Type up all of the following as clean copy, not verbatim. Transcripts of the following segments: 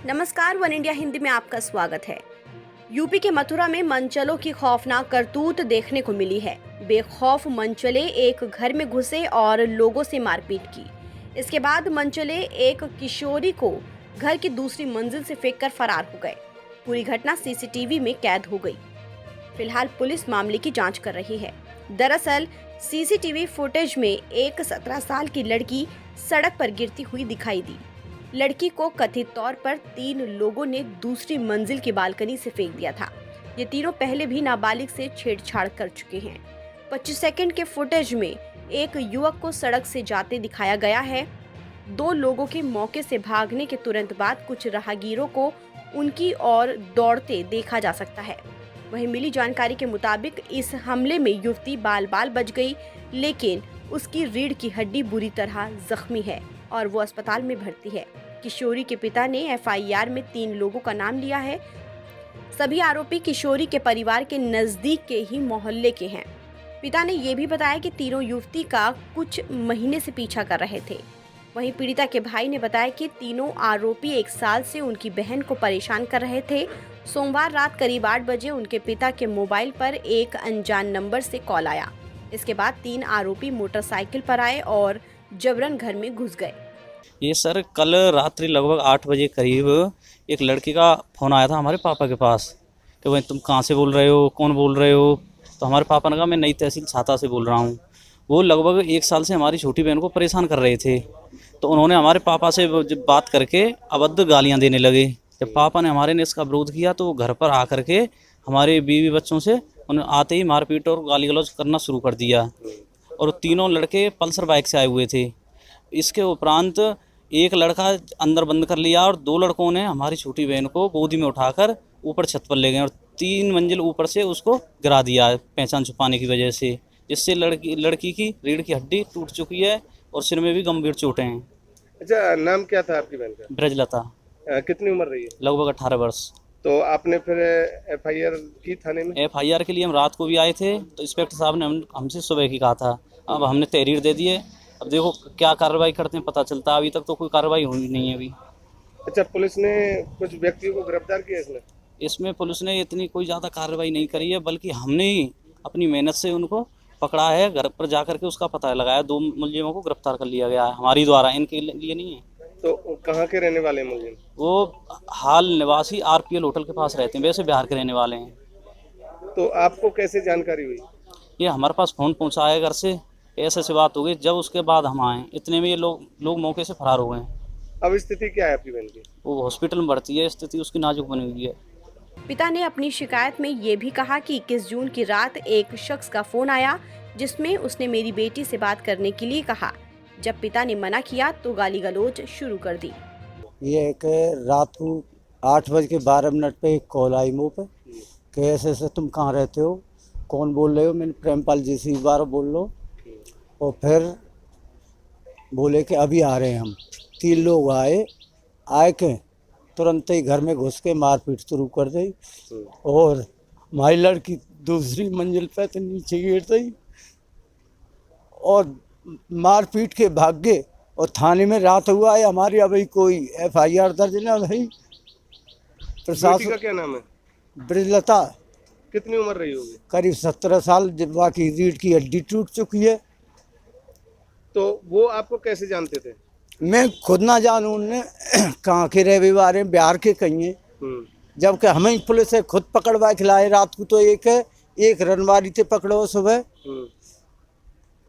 नमस्कार, one India Hindi में आपका स्वागत है। यूपी के मथुरा में मनचलों की खौफनाक करतूत देखने को मिली है। बेखौफ मनचले एक घर में घुसे और लोगों से मारपीट की। इसके बाद मनचले एक किशोरी को घर की दूसरी मंजिल से फेंककर फरार हो गए। पूरी घटना सीसीटीवी में कैद हो गई। फिलहाल पुलिस मामले की जांच कर रही है। दरअसल सीसीटीवी फुटेज में एक 17 साल की लड़की सड़क पर गिरती हुई दिखाई दी। लड़की को कथित तौर पर 3 लोगों ने दूसरी मंजिल की बालकनी से फेंक दिया था। ये तीनों पहले भी नाबालिग से छेड़छाड़ कर चुके हैं। 25 सेकंड के फुटेज में एक युवक को सड़क से जाते दिखाया गया है। 2 लोगों के मौके से भागने के तुरंत बाद कुछ राहगीरों को उनकी ओर दौड़ते देखा जा सकता है। वहीं मिली जानकारी के मुताबिक इस हमले में युवती बाल बच गई, लेकिन उसकी रीढ़ की हड्डी बुरी तरह जख्मी है और वो अस्पताल में भर्ती है। किशोरी के पिता ने एफआईआर में 3 लोगों का नाम लिया है। सभी आरोपी किशोरी के परिवार के नजदीक के ही मोहल्ले के हैं। पिता ने ये भी बताया कि तीनों युवती का कुछ महीने से पीछा कर रहे थे। वहीं पीड़िता के भाई ने बताया कि तीनों आरोपी 1 साल से उनकी बहन को परेशान कर रहे थे। सोमवार रात करीब 8 बजे उनके पिता के मोबाइल पर एक अनजान नंबर से कॉल आया। इसके बाद 3 आरोपी मोटरसाइकिल पर आए और जबरन घर में घुस गए। ये सर कल रात्रि लगभग 8 बजे करीब एक लड़की का फ़ोन आया था हमारे पापा के पास कि भाई तुम कहाँ से बोल रहे हो, कौन बोल रहे हो। तो हमारे पापा ने कहा मैं नई तहसील छाता से बोल रहा हूँ। वो लगभग 1 साल से हमारी छोटी बहन को परेशान कर रहे थे। तो उन्होंने हमारे पापा से जब बात करके अभद्र गालियाँ देने लगे। जब पापा ने हमारे ने इसका विरोध किया तो वो घर पर आकर के हमारे बीवी बच्चों से उन्हें आते ही मारपीट और गाली गलौज करना शुरू कर दिया। और तीनों लड़के पल्सर बाइक से आए हुए थे। इसके उपरांत एक लड़का अंदर बंद कर लिया और 2 लड़कों ने हमारी छोटी बहन को गोदी में उठाकर ऊपर छत पर ले गए और 3 मंजिल ऊपर से उसको गिरा दिया पहचान छुपाने की वजह से, जिससे लड़की की रीढ़ की हड्डी टूट चुकी है और सिर में भी गंभीर चोटें हैं। अच्छा, नाम क्या था आपकी बहन का? ब्रजलता। कितनी उम्र रही है? लगभग 18 वर्ष। तो आपने फिर एफआईआर की थाने में? एफआईआर के लिए हम रात को भी आए थे तो इंस्पेक्टर साहब ने हमसे सुबह की कहा था। अब हमने तहरीर दे दी है। अब देखो क्या कार्रवाई करते हैं, पता चलता है। अभी तक तो कोई कार्रवाई हुई नहीं है अभी। अच्छा, पुलिस ने कुछ व्यक्तियों को गिरफ्तार किया इसमें पुलिस ने इतनी कोई ज़्यादा कार्रवाई नहीं करी है, बल्कि हमने ही अपनी मेहनत से उनको पकड़ा है। घर पर जाकर के उसका पता लगाया। 2 मुलजिमों को गिरफ्तार कर लिया गया है हमारी द्वारा, इनके लिए नहीं है। तो कहाँ के रहने वाले मुलजिम? वो हाल निवासी आरपीएल होटल के पास रहते हैं, वैसे बिहार के रहने वाले हैं। तो आपको कैसे जानकारी हुई? ये हमारे पास फ़ोन पहुँचा है घर से, ऐसे बात हो गई। जब उसके बाद हम आए, इतने में ये लोग मौके से फरार हो गए। अब स्थिति क्या है आपकी बहन की? वो हॉस्पिटल में भर्ती है, स्थिति उसकी नाजुक बनी हुई है। पिता ने अपनी शिकायत में ये भी कहा कि 21 जून की रात एक शख्स का फोन आया जिसमें उसने मेरी बेटी से बात करने के लिए कहा। जब पिता ने मना किया तो गाली गलौज शुरू कर दी। ये एक रात को 8:12 पे एक कॉल आई मुँह पे कि ऐसे तुम कहाँ रहते हो, कौन बोल रहे हो। मैंने प्रेमपाल जी से बार बोल लो और फिर बोले कि अभी आ रहे हैं हम। 3 लोग आए के तुरंत ही घर में घुस के मारपीट शुरू कर दी और हमारी लड़की दूसरी मंजिल पे तो नीचे गिर गई और मारपीट के भाग गए। और थाने में रात हुआ है हमारी, अभी कोई एफआईआर दर्ज नहीं है। बेटी का क्या नाम है? ब्रजलता। कितनी उम्र रही होगी? करीब 17 साल। बाकी रीढ़ की हड्डी टूट चुकी है। तो वो आपको कैसे जानते थे? मैं खुद ना जानूं उनने कहाँ के रविवार हैं, बिहार के कहीं हैं। जबकि हमें ही पुलिस से खुद पकड़वा खिलाए। रात को तो एक रनवारी थे पकड़ो सुबह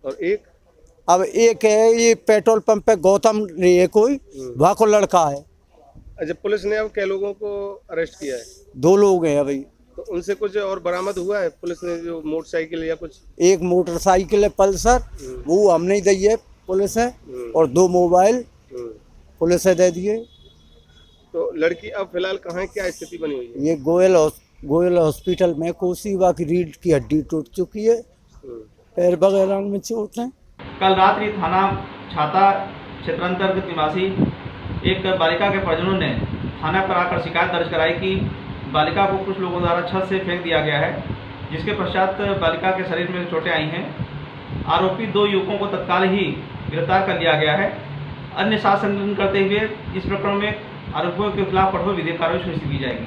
और एक है ये पेट्रोल पंप पे गौतम रे है कोई, वहाँ को लड़का है। अच्छा, पुलिस ने अब क्या लोगों को अरेस्ट किया है? 2 लोग हैं अभी। तो उनसे कुछ और बरामद हुआ है? पुलिस ने जो मोटरसाइकिल या कुछ? एक मोटरसाइकिल है पल्सर, वो हमने दी है पुलिस है, और 2 मोबाइल पुलिस है दे दिए। तो लड़की अब फिलहाल कहाँ है, क्या स्थिति बनी हुई है? ये गोयल हॉस्पिटल में कोसीवा की रीढ़ की हड्डी टूट चुकी है, पैर वगैरह में चोट है। कल रात्रि थाना छाता क्षेत्रांतर्गत निवासी एक बालिका के परिजनों ने थाना पर आकर शिकायत दर्ज कराई कि बालिका को कुछ लोगों द्वारा छत से फेंक दिया गया है, जिसके पश्चात बालिका के शरीर में चोटें आई हैं। आरोपी 2 युवकों को तत्काल ही गिरफ्तार कर लिया गया है। अन्य साक्ष्य संकलन करते हुए इस प्रकरण में आरोपियों के खिलाफ कठोर विधिक कार्रवाई सुनिश्चित की जाएगी।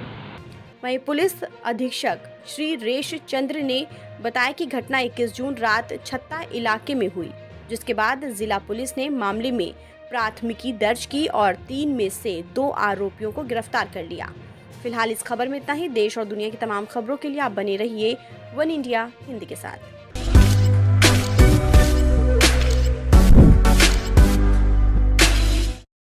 वहीं पुलिस अधीक्षक श्री रेश चंद्र ने बताया कि घटना 21 जून रात छत्ता इलाके में हुई, जिसके बाद जिला पुलिस ने मामले में प्राथमिकी दर्ज की और 3 में से 2 आरोपियों को गिरफ्तार कर लिया। फिलहाल इस खबर में इतना ही। देश और दुनिया की तमाम खबरों के लिए आप बने रहिए वन इंडिया हिंदी के साथ।